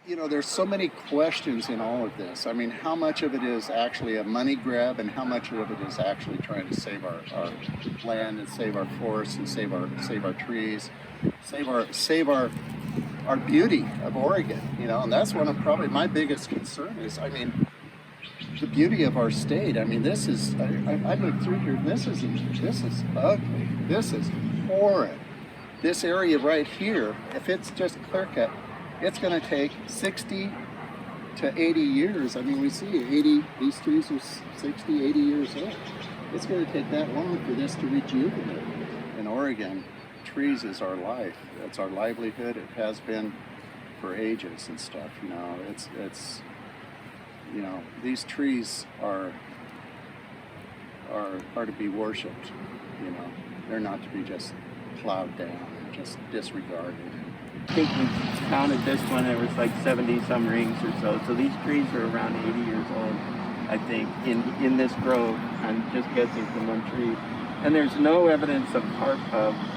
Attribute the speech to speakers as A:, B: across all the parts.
A: You know, there's so many questions in all of this. I mean, how much of it is actually a money grab, and how much of it is actually trying to save our land and save our forests and save our trees, save our beauty of Oregon. You know, and that's one of probably my biggest concern is, I mean, the beauty of our state. I mean, this is I looked through here. This is ugly. This is horrid. This area right here, if it's just clear cut, it's going to take 60 to 80 years. I mean, we see 80, these trees are 60, 80 years old. It's going to take that long for this to rejuvenate. In Oregon, trees is our life. It's our livelihood. It has been for ages and stuff. You know, it's you know, these trees are to be worshipped. You know, they're not to be just plowed down and just disregarded.
B: I think we counted this one, there was like 70 some rings or so. So these trees are around 80 years old, I think, in this grove. I'm just guessing from one tree. And there's no evidence of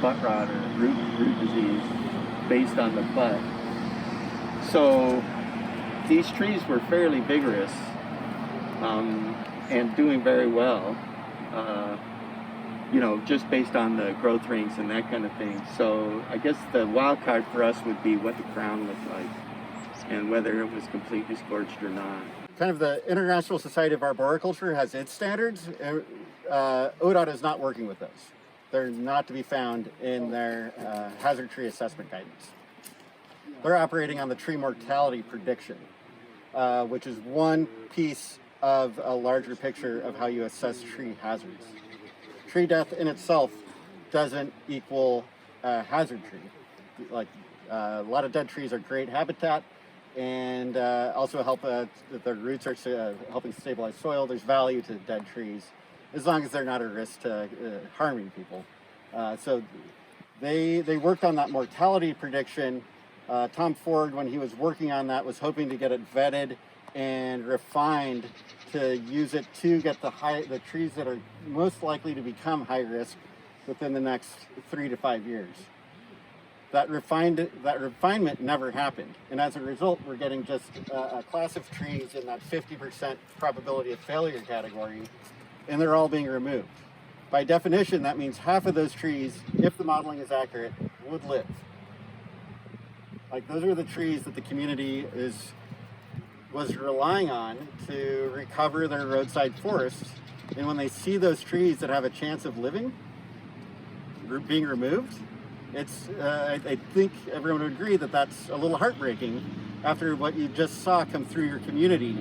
B: butt rot or root disease based on the butt. So these trees were fairly vigorous and doing very well. You know, just based on the growth rings and that kind of thing. So I guess the wild card for us would be what the crown looked like and whether it was completely scorched or not.
C: Kind of the International Society of Arboriculture has its standards. ODOT is not working with those. They're not to be found in their hazard tree assessment guidance. They're operating on the tree mortality prediction, which is one piece of a larger picture of how you assess tree hazards. Tree death in itself doesn't equal a hazard tree. Like a lot of dead trees are great habitat and also help, their roots are helping stabilize soil. There's value to dead trees as long as they're not at risk to harming people. So they worked on that mortality prediction. Tom Ford, when he was working on that, was hoping to get it vetted and refined to use it to get the trees that are most likely to become high risk within the next 3 to 5 years. That refinement never happened, and as a result, we're getting just a class of trees in that 50% probability of failure category, and they're all being removed. By definition, that means half of those trees, if the modeling is accurate, would live. Like, those are the trees that the community was relying on to recover their roadside forests. And when they see those trees that have a chance of living being removed, it's I think everyone would agree that that's a little heartbreaking after what you just saw come through your community,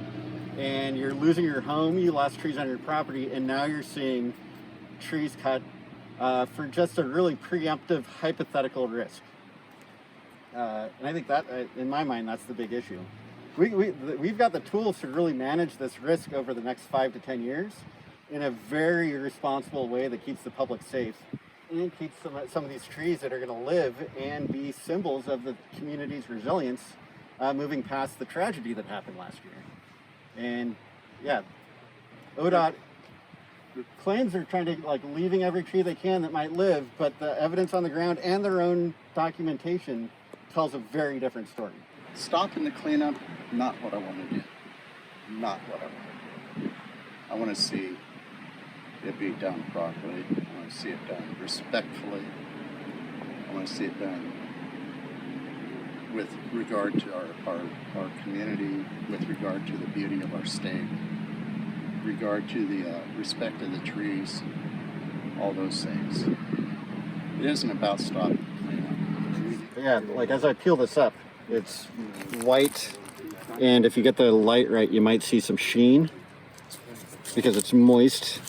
C: and you're losing your home, you lost trees on your property, and now you're seeing trees cut for just a really preemptive hypothetical risk. And I think that, in my mind, that's the big issue. We've got the tools to really manage this risk over the next 5 to 10 years in a very responsible way that keeps the public safe and keeps some of these trees that are going to live and be symbols of the community's resilience moving past the tragedy that happened last year. And yeah, ODOT claims they're trying to, like, leaving every tree they can that might live, but the evidence on the ground and their own documentation tells a very different story.
A: Stopping the cleanup, not what I want to do. Not what I want to do. I want to see it be done properly. I want to see it done respectfully. I want to see it done with regard to our community, with regard to the beauty of our state, regard to the respect of the trees, all those things. It isn't about stopping the cleanup.
C: Yeah, like as I peel this up, it's white, and if you get the light right, you might see some sheen because it's moist.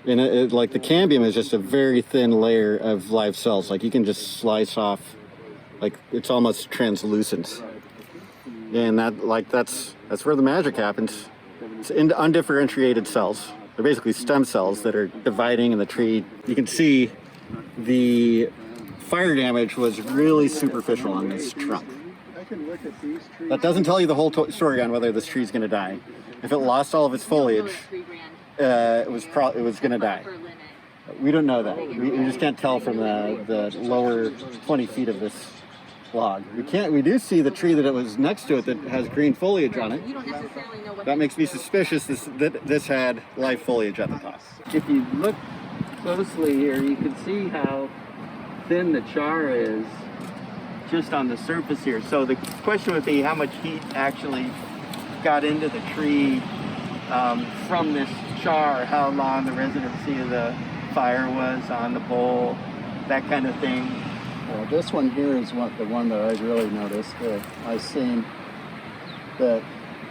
C: And like the cambium is just a very thin layer of live cells. Like you can just slice off, like it's almost translucent. And that's where the magic happens. It's in undifferentiated cells. They're basically stem cells that are dividing in the tree. You can see the fire damage was really superficial on this trunk. That doesn't tell you the whole story on whether this tree is going to die. If it lost all of its foliage, it was going to die. We don't know that. We just can't tell from the lower 20 feet of this log. We do see the tree that it was next to it that has green foliage on it.
D: You don't necessarily know what
C: That makes me suspicious that this had live foliage at the top.
B: If you look closely here, you can see how thin the char is just on the surface here. So the question would be how much heat actually got into the tree from this char, how long the residency of the fire was on the bowl, that kind of thing.
A: Well, this one here is the one that I really noticed. I've seen that,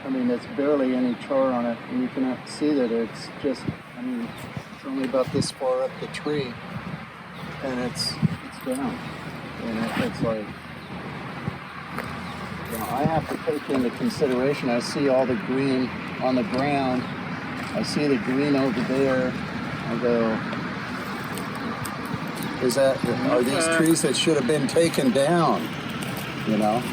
A: I mean, it's barely any char on it, and you can see that it's just, I mean, it's only about this far up the tree, and it's down. And it's like, you know, I have to take into consideration, I see all the green on the ground, I see the green over there, I go, are these trees that should have been taken down, you know?